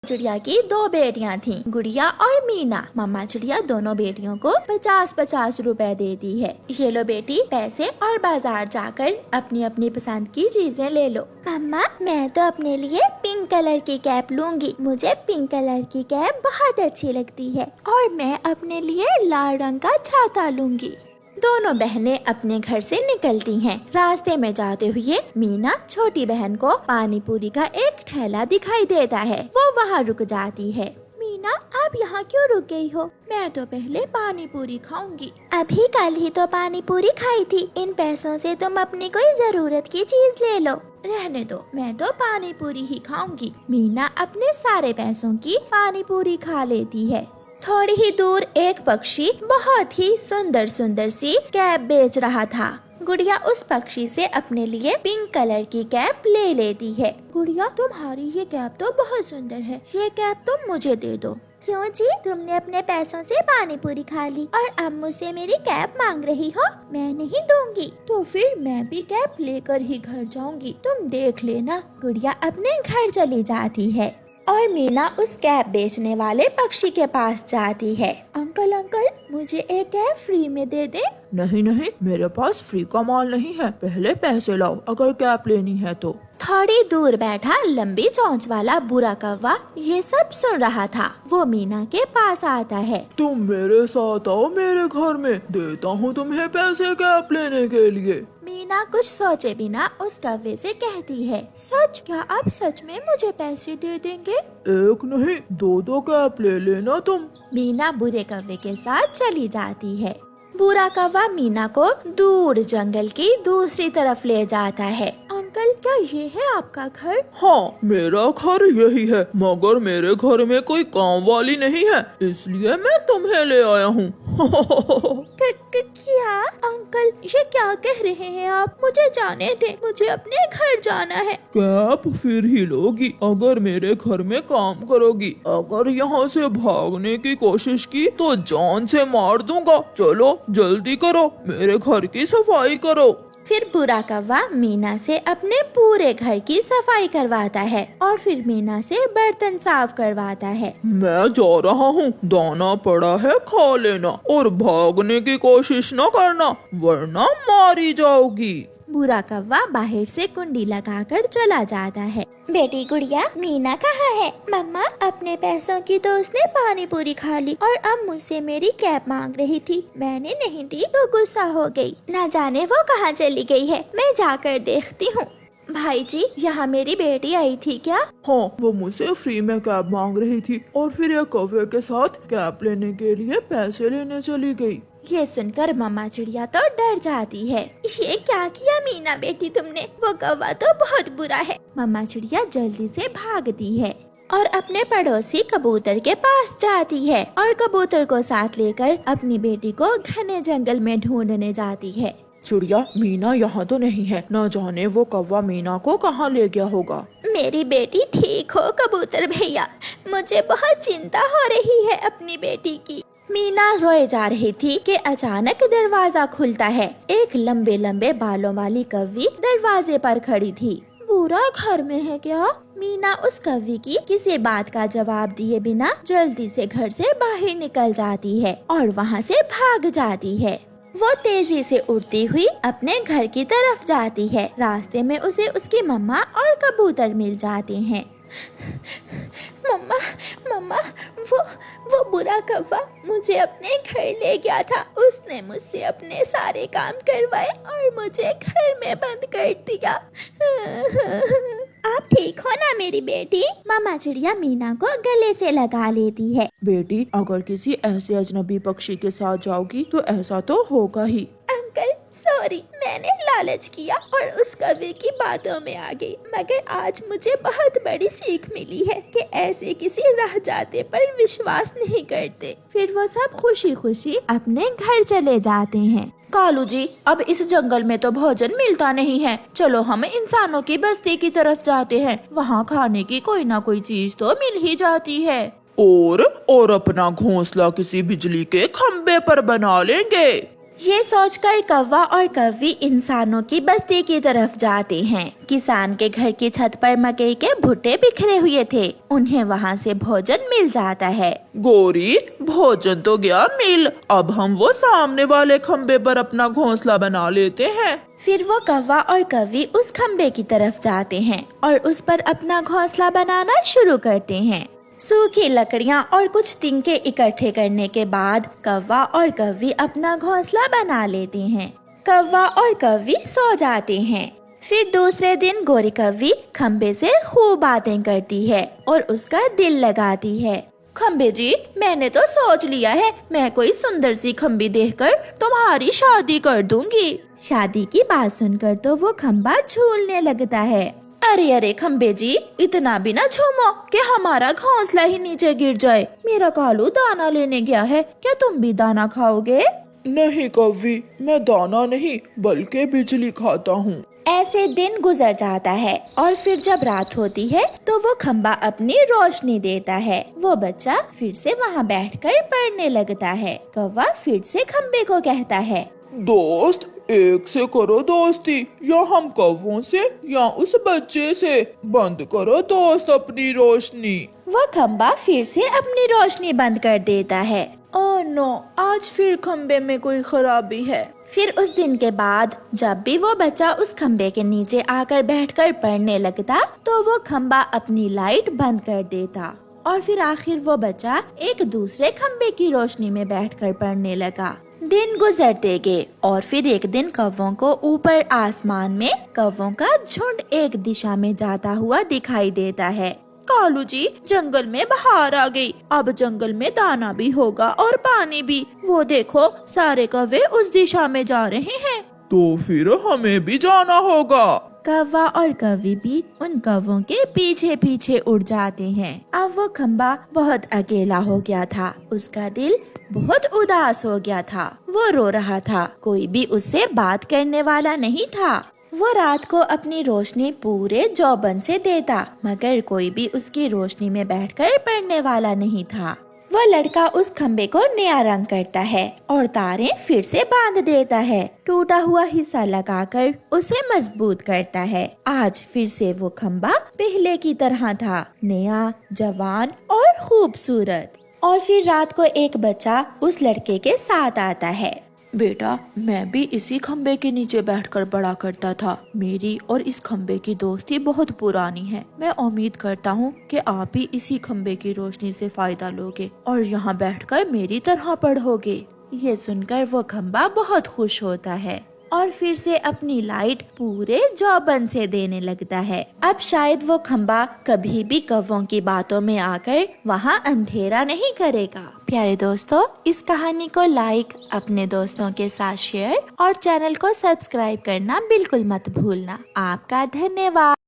चिड़िया की दो बेटियां थीं, गुड़िया और मीना। मम्मा चिड़िया दोनों बेटियों को 50-50 रुपए देती है। ये लो बेटी पैसे और बाजार जाकर अपनी अपनी पसंद की चीजें ले लो। मम्मा मैं तो अपने लिए पिंक कलर की कैप लूंगी, मुझे पिंक कलर की कैप बहुत अच्छी लगती है। और मैं अपने लिए लाल रंग का छाता लूंगी। दोनों बहनें अपने घर से निकलती हैं। रास्ते में जाते हुए मीना छोटी बहन को पानी पूरी का एक ठेला दिखाई देता है। वो वहाँ रुक जाती है। मीना आप यहाँ क्यों रुक गई हो? मैं तो पहले पानी पूरी खाऊंगी। अभी कल ही तो पानी पूरी खाई थी, इन पैसों से तुम अपनी कोई जरूरत की चीज ले लो। रहने दो, मैं तो पानी पूरी ही खाऊंगी। मीना अपने सारे पैसों की पानी पूरी खा लेती है। थोड़ी ही दूर एक पक्षी बहुत ही सुंदर सुंदर सी कैप बेच रहा था। गुड़िया उस पक्षी से अपने लिए पिंक कलर की कैप ले लेती है। गुड़िया तुम्हारी ये कैप तो बहुत सुंदर है, ये कैप तुम मुझे दे दो। क्यों जी, तुमने अपने पैसों से पानी पूरी खा ली और अब मुझसे मेरी कैप मांग रही हो? मैं नहीं दूंगी। तो फिर मैं भी कैप लेकर ही घर जाऊंगी, तुम देख लेना। गुड़िया अपने घर चली जाती है और मीना उस कैप बेचने वाले पक्षी के पास जाती है। अंकल अंकल मुझे एक कैप फ्री में दे दे। नहीं नहीं, मेरे पास फ्री का माल नहीं है, पहले पैसे लाओ अगर कैप लेनी है तो। थोड़ी दूर बैठा लंबी चोंच वाला बुरा कौवा ये सब सुन रहा था। वो मीना के पास आता है। तुम मेरे साथ आओ मेरे घर में, देता हूँ तुम्हें पैसे कैप लेने के लिए। मीना कुछ सोचे बिना उस कौवे से कहती है, सच? क्या आप सच में मुझे पैसे दे देंगे? एक नहीं दो कैप ले लेना तुम। मीना बुरे कौवे के साथ चली जाती है। बुरा कौवा मीना को दूर जंगल की दूसरी तरफ ले जाता है। अंकल क्या ये है आपका घर? हाँ मेरा घर यही है, मगर मेरे घर में कोई काम वाली नहीं है, इसलिए मैं तुम्हें ले आया हूँ। क्या अंकल ये क्या कह रहे हैं आप? मुझे जाने दे, मुझे अपने घर जाना है। कैप फिर ही लोगी अगर मेरे घर में काम करोगी। अगर यहाँ से भागने की कोशिश की तो जान से मार दूंगा। चलो जल्दी करो, मेरे घर की सफाई करो। फिर बुरा कौवा मीना से अपने पूरे घर की सफाई करवाता है और फिर मीना से बर्तन साफ करवाता है। मैं जा रहा हूँ, दाना पड़ा है खा लेना और भागने की कोशिश न करना वरना मारी जाओगी। बुरा कौवा बाहर से कुंडी लगाकर चला जाता है। बेटी गुड़िया मीना कहाँ है? मम्मा अपने पैसों की तो उसने पानी पूरी खा ली और अब मुझसे मेरी कैप मांग रही थी, मैंने नहीं दी तो गुस्सा हो गई। ना जाने वो कहाँ चली गई है, मैं जाकर देखती हूँ। भाई जी यहाँ मेरी बेटी आई थी क्या? हाँ वो मुझसे फ्री में कैप मांग रही थी और फिर एक कौवे के साथ कैप लेने के लिए पैसे लेने चली गई। ये सुनकर मम्मा चिड़िया तो डर जाती है। ये क्या किया मीना बेटी तुमने? वो कौवा तो बहुत बुरा है। मम्मा चिड़िया जल्दी से भागती है और अपने पड़ोसी कबूतर के पास जाती है और कबूतर को साथ लेकर अपनी बेटी को घने जंगल में ढूंढने जाती है। चिड़िया मीना यहाँ तो नहीं है, न जाने वो कौवा मीना को कहाँ ले गया होगा। मेरी बेटी ठीक हो कबूतर भैया, मुझे बहुत चिंता हो रही है अपनी बेटी की। मीना रोए जा रही थी कि अचानक दरवाजा खुलता है। एक लंबे लंबे बालों वाली कौवी दरवाजे पर खड़ी थी। पूरा घर में है क्या? मीना उस कौवी की किसी बात का जवाब दिए बिना जल्दी से घर से बाहर निकल जाती है और वहाँ से भाग जाती है। वो तेजी से उड़ती हुई अपने घर की तरफ जाती है। रास्ते में उसे उसकी मम्मा और कबूतर मिल जाते हैं। मम्मा मम्मा वो बुरा कौवा मुझे अपने घर ले गया था, उसने मुझसे अपने सारे काम करवाए और मुझे घर में बंद कर दिया। आप ठीक हो ना मेरी बेटी? मामा चिड़िया मीना को गले से लगा लेती है। बेटी अगर किसी ऐसे अजनबी पक्षी के साथ जाओगी तो ऐसा तो होगा ही। अंकल सॉरी, मैंने लालच किया और उस कौवे की बातों में आ गई, मगर आज मुझे बहुत बड़ी सीख मिली है कि ऐसे किसी राह जाते पर विश्वास नहीं करते। फिर वो सब खुशी खुशी अपने घर चले जाते हैं। कालू जी अब इस जंगल में तो भोजन मिलता नहीं है, चलो हम इंसानों की बस्ती की तरफ जाते हैं, वहाँ खाने की कोई ना कोई चीज तो मिल ही जाती है। और अपना घोंसला किसी बिजली के खंबे पर बना लेंगे। ये सोचकर कौवा और कौवी इंसानों की बस्ती की तरफ जाते हैं। किसान के घर की छत पर मकई के भुट्टे बिखरे हुए थे। उन्हें वहाँ से भोजन मिल जाता है। गोरी, भोजन तो गया मिल, अब हम वो सामने वाले खम्बे पर अपना घोंसला बना लेते हैं। फिर वो कौवा और कौवी उस खम्बे की तरफ जाते हैं और उस पर अपना घोंसला बनाना शुरू करते हैं। सूखी लकड़ियाँ और कुछ तिनके इकट्ठे करने के बाद कौवा और कौवी अपना घोंसला बना लेते हैं। कौवा और कौवी सो जाते हैं। फिर दूसरे दिन गोरी कौवी खम्बे से खूब बातें करती है और उसका दिल लगाती है। खम्बे जी, मैंने तो सोच लिया है, मैं कोई सुंदर सी खम्बी देखकर तुम्हारी शादी कर दूंगी। शादी की बात सुनकर तो वो खम्बा झूलने लगता है। अरे अरे खम्बे जी, इतना भी ना झूमो कि हमारा घोंसला ही नीचे गिर जाए। मेरा कालू दाना लेने गया है, क्या तुम भी दाना खाओगे? नहीं कौवी, मैं दाना नहीं बल्कि बिजली खाता हूँ। ऐसे दिन गुजर जाता है और फिर जब रात होती है तो वो खम्बा अपनी रोशनी देता है। वो बच्चा फिर से वहाँ बैठकर पढ़ने लगता है। कौवा फिर से खम्बे को कहता है, दोस्त, एक से करो दोस्ती, या हम कौवों से या उस बच्चे से। बंद करो दोस्त अपनी रोशनी। वो खम्बा फिर से अपनी रोशनी बंद कर देता है। ओह नो, आज फिर खम्बे में कोई खराबी है। फिर उस दिन के बाद जब भी वो बच्चा उस खम्बे के नीचे आकर बैठकर पढ़ने लगता तो वो खम्बा अपनी लाइट बंद कर देता और फिर आखिर वो बच्चा एक दूसरे खम्बे की रोशनी में बैठकर पढ़ने लगा। दिन गुजरते गए और फिर एक दिन कौवों को ऊपर आसमान में कौवों का झुंड एक दिशा में जाता हुआ दिखाई देता है। कालू जी, जंगल में बहार आ गई, अब जंगल में दाना भी होगा और पानी भी। वो देखो, सारे कौवे उस दिशा में जा रहे हैं। तो फिर हमें भी जाना होगा। कौवा और कौवी भी उन कौवों के पीछे पीछे उड़ जाते हैं। अब वो खम्बा बहुत अकेला हो गया था। उसका दिल बहुत उदास हो गया था। वो रो रहा था। कोई भी उससे बात करने वाला नहीं था। वो रात को अपनी रोशनी पूरे जौबन से देता, मगर कोई भी उसकी रोशनी में बैठकर पढ़ने वाला नहीं था। वो लड़का उस खम्बे को नया रंग करता है और तारे फिर से बांध देता है। टूटा हुआ हिस्सा लगाकर उसे मजबूत करता है। आज फिर से वो खम्बा पहले की तरह था, नया, जवान और खूबसूरत। और फिर रात को एक बच्चा उस लड़के के साथ आता है। बेटा, मैं भी इसी खम्बे के नीचे बैठकर पढ़ा करता था। मेरी और इस खम्बे की दोस्ती बहुत पुरानी है। मैं उम्मीद करता हूँ कि आप भी इसी खम्बे की रोशनी से फायदा लोगे और यहाँ बैठकर मेरी तरह पढ़ोगे। ये सुनकर वो खम्बा बहुत खुश होता है और फिर से अपनी लाइट पूरे जौबन से देने लगता है। अब शायद वो खम्बा कभी भी कौवों की बातों में आकर वहाँ अंधेरा नहीं करेगा। प्यारे दोस्तों, इस कहानी को लाइक, अपने दोस्तों के साथ शेयर और चैनल को सब्सक्राइब करना बिल्कुल मत भूलना। आपका धन्यवाद।